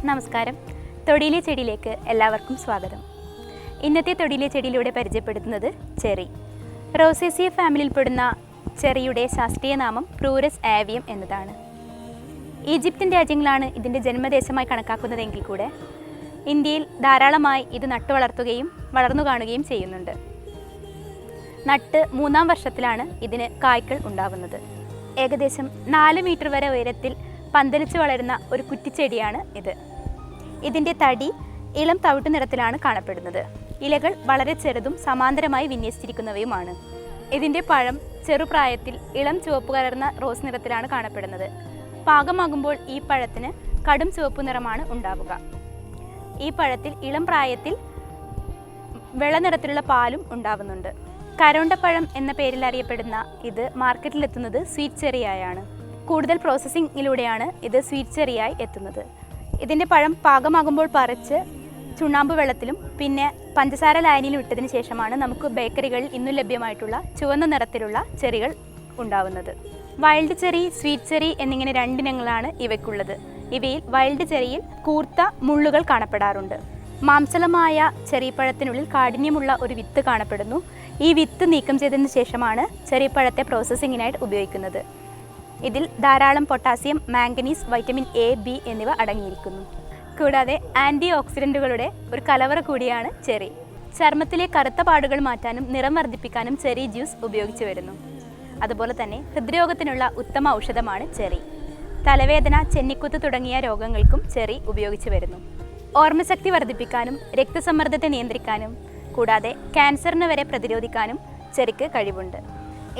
നമസ്കാരം. തൊടിയിലെ ചെടിയിലേക്ക് എല്ലാവർക്കും സ്വാഗതം. ഇന്നത്തെ തൊടിയിലെ ചെടിയിലൂടെ പരിചയപ്പെടുത്തുന്നത് ചെറി. റോസേസിയ ഫാമിലിയിൽപ്പെടുന്ന ചെറിയുടെ ശാസ്ത്രീയ നാമം പ്രൂരസ് ആവിയം എന്നതാണ്. ഈജിപ്ഷ്യൻ രാജ്യങ്ങളാണ് ഇതിൻ്റെ ജന്മദേശമായി കണക്കാക്കുന്നതെങ്കിൽ കൂടെ ഇന്ത്യയിൽ ധാരാളമായി ഇത് നട്ടുവളർത്തുകയും വളർന്നു കാണുകയും ചെയ്യുന്നുണ്ട്. നട്ട് 3-ാം വർഷത്തിലാണ് ഇതിന് കായ്ക്കൾ ഉണ്ടാവുന്നത്. ഏകദേശം 4 മീറ്റർ വരെ ഉയരത്തിൽ പന്തലിച്ച് വളരുന്ന ഒരു കുറ്റിച്ചെടിയാണ് ഇത്. ഇതിൻ്റെ തടി ഇളം തവിട്ടു നിറത്തിലാണ് കാണപ്പെടുന്നത്. ഇലകൾ വളരെ ചെറുതും സമാന്തരമായി വിന്യസിച്ചിരിക്കുന്നവയുമാണ്. ഇതിൻ്റെ പഴം ചെറുപ്രായത്തിൽ ഇളം ചുവപ്പ് കലർന്ന റോസ് നിറത്തിലാണ് കാണപ്പെടുന്നത്. പാകമാകുമ്പോൾ ഈ പഴത്തിന് കടും ചുവപ്പ് നിറമാണ് ഉണ്ടാവുക. ഈ പഴത്തിൽ ഇളം പ്രായത്തിൽ വെള്ളനിറത്തിലുള്ള പാലും ഉണ്ടാവുന്നുണ്ട്. കരോണ്ടപ്പഴം എന്ന പേരിൽ അറിയപ്പെടുന്ന ഇത് മാർക്കറ്റിലെത്തുന്നത് സ്വീറ്റ് ചെറിയായാണ്. കൂടുതൽ പ്രോസസ്സിങ്ങിലൂടെയാണ് ഇത് സ്വീറ്റ് ചെറിയായി എത്തുന്നത്. ഇതിൻ്റെ പഴം പാകമാകുമ്പോൾ പറിച്ച് ചുണ്ണാമ്പ് വെള്ളത്തിലും പിന്നെ പഞ്ചസാര ലായനിയിലും ഇട്ടതിന് ശേഷമാണ് നമുക്ക് ബേക്കറികളിൽ ഇന്നും ലഭ്യമായിട്ടുള്ള ചുവന്ന നിറത്തിലുള്ള ചെറികൾ ഉണ്ടാവുന്നത്. വൈൽഡ് ചെറി, സ്വീറ്റ് ചെറി എന്നിങ്ങനെ 2 ഇനങ്ങളാണ് ഇവയ്ക്കുള്ളത്. ഇവയിൽ വൈൽഡ് ചെറിയിൽ കൂർത്ത മുള്ളുകൾ കാണപ്പെടാറുണ്ട്. മാംസളമായ ചെറിപ്പഴത്തിനുള്ളിൽ കാഠിന്യമുള്ള ഒരു വിത്ത് കാണപ്പെടുന്നു. ഈ വിത്ത് നീക്കം ചെയ്തതിന് ശേഷമാണ് ചെറിപ്പഴത്തെ പ്രോസസ്സിങ്ങിനായിട്ട് ഉപയോഗിക്കുന്നത്. ഇതിൽ ധാരാളം potassium, manganese, vitamin A, B എന്നിവ അടങ്ങിയിരിക്കുന്നു. കൂടാതെ ആൻറ്റി ഓക്സിഡൻറ്റുകളുടെ ഒരു കലവറ കൂടിയാണ് ചെറി. ചർമ്മത്തിലെ കറുത്ത പാടുകൾ മാറ്റാനും നിറം വർദ്ധിപ്പിക്കാനും ചെറി ജ്യൂസ് ഉപയോഗിച്ചു വരുന്നു. അതുപോലെ തന്നെ ഹൃദ്രോഗത്തിനുള്ള ഉത്തമ ഔഷധമാണ് ചെറി. തലവേദന, ചെന്നിക്കുത്ത് തുടങ്ങിയ രോഗങ്ങൾക്കും ചെറി ഉപയോഗിച്ചു വരുന്നു. ഓർമ്മശക്തി വർദ്ധിപ്പിക്കാനും രക്തസമ്മർദ്ദത്തെ നിയന്ത്രിക്കാനും കൂടാതെ ക്യാൻസറിന് വരെ പ്രതിരോധിക്കാനും ചെറിക്ക് കഴിവുണ്ട്.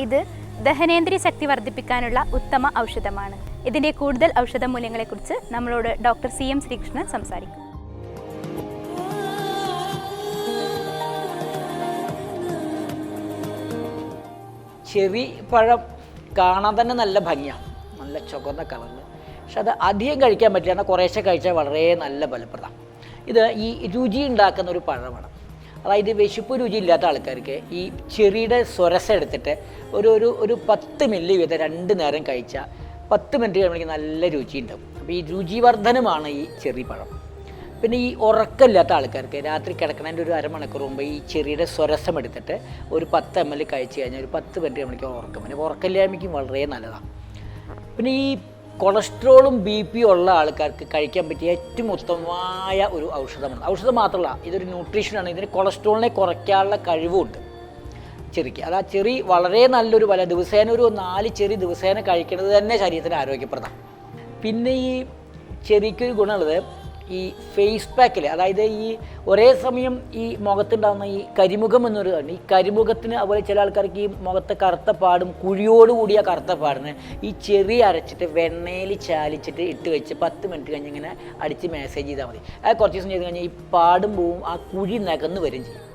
ഇത് ദഹനേന്ദ്രിയ ശക്തി വർദ്ധിപ്പിക്കാനുള്ള ഉത്തമ ഔഷധമാണ്. ഇതിൻ്റെ കൂടുതൽ ഔഷധ മൂല്യങ്ങളെക്കുറിച്ച് നമ്മളോട് ഡോക്ടർ CM ശ്രീകൃഷ്ണൻ സംസാരിക്കും. ചെറി പഴം കാണാൻ തന്നെ നല്ല ഭംഗിയാണ്, നല്ല ചുവന്ന കളറിൽ. പക്ഷെ അത് അധികം കഴിക്കാൻ പറ്റില്ല, എന്നാൽ കുറേശ്ശെ കഴിച്ചാൽ വളരെ നല്ല ഫലപ്രദം. ഇത് ഈ രുചി ഉണ്ടാക്കുന്ന ഒരു പഴമാണ്. അതായത് വിശപ്പ് രുചി ഇല്ലാത്ത ആൾക്കാർക്ക് ഈ ചെറിയുടെ സ്വരസ എടുത്തിട്ട് ഒരു 10 മില്ലി വീതം 2 നേരം കഴിച്ചാൽ 10 മിനിറ്റ് കഴിയുമ്പോഴേക്കും നല്ല രുചി ഉണ്ടാവും. അപ്പോൾ ഈ രുചിവർദ്ധനമാണ് ഈ ചെറി പഴം. പിന്നെ ഈ ഉറക്കമില്ലാത്ത ആൾക്കാർക്ക് രാത്രി കിടക്കുന്നതിൻ്റെ ഒരു അരമണിക്കൂർ മുമ്പ് ഈ ചെറിയുടെ സ്വരസം എടുത്തിട്ട് ഒരു 10 ml കഴിച്ച് കഴിഞ്ഞാൽ ഒരു 10 മിനിറ്റ് കഴിയുമ്പോഴേക്കും ഉറക്കം. പിന്നെ ഉറക്കമില്ലായ്മയ്ക്കും വളരെ നല്ലതാണ്. പിന്നെ ഈ കൊളസ്ട്രോളും BP ഉള്ള ആൾക്കാർക്ക് കഴിക്കാൻ പറ്റിയ ഏറ്റവും ഉത്തമമായ ഒരു ഔഷധമാണ്. ഔഷധം മാത്രമല്ല, ഇതൊരു ന്യൂട്രീഷനാണ്. ഇതിന് കൊളസ്ട്രോളിനെ കുറയ്ക്കാനുള്ള കഴിവുമുണ്ട് ചെറിക്ക്. അത് ആ ചെറി വളരെ നല്ലൊരു ദിവസേന ഒരു 4 ചെറി ദിവസേന കഴിക്കുന്നത് തന്നെ ശരീരത്തിന് ആരോഗ്യപ്രദമാണ്. പിന്നെ ഈ ചെറിക്കൊരു ഗുണമുള്ളത്, ഈ ഫേസ് പാക്കിൽ, അതായത് ഈ ഒരേ സമയം ഈ മുഖത്തുണ്ടാകുന്ന ഈ കരിമുഖം എന്നൊരു ഈ കരിമുഖത്തിന്, അതുപോലെ ചില ആൾക്കാർക്ക് ഈ മുഖത്തെ കറുത്ത പാടും കുഴിയോടുകൂടിയ കറുത്ത പാടിന് ഈ ചെറി അരച്ചിട്ട് വെണ്ണയിൽ ചാലിച്ചിട്ട് ഇട്ട് വെച്ച് 10 മിനിറ്റ് കഴിഞ്ഞ് ഇങ്ങനെ അടിച്ച് മാസേജ് ചെയ്താൽ മതി. അത് കുറച്ച് ദിവസം ചെയ്ത് കഴിഞ്ഞാൽ ഈ പാടും പോവും, ആ കുഴി നകന്ന് വരും ചെയ്യും.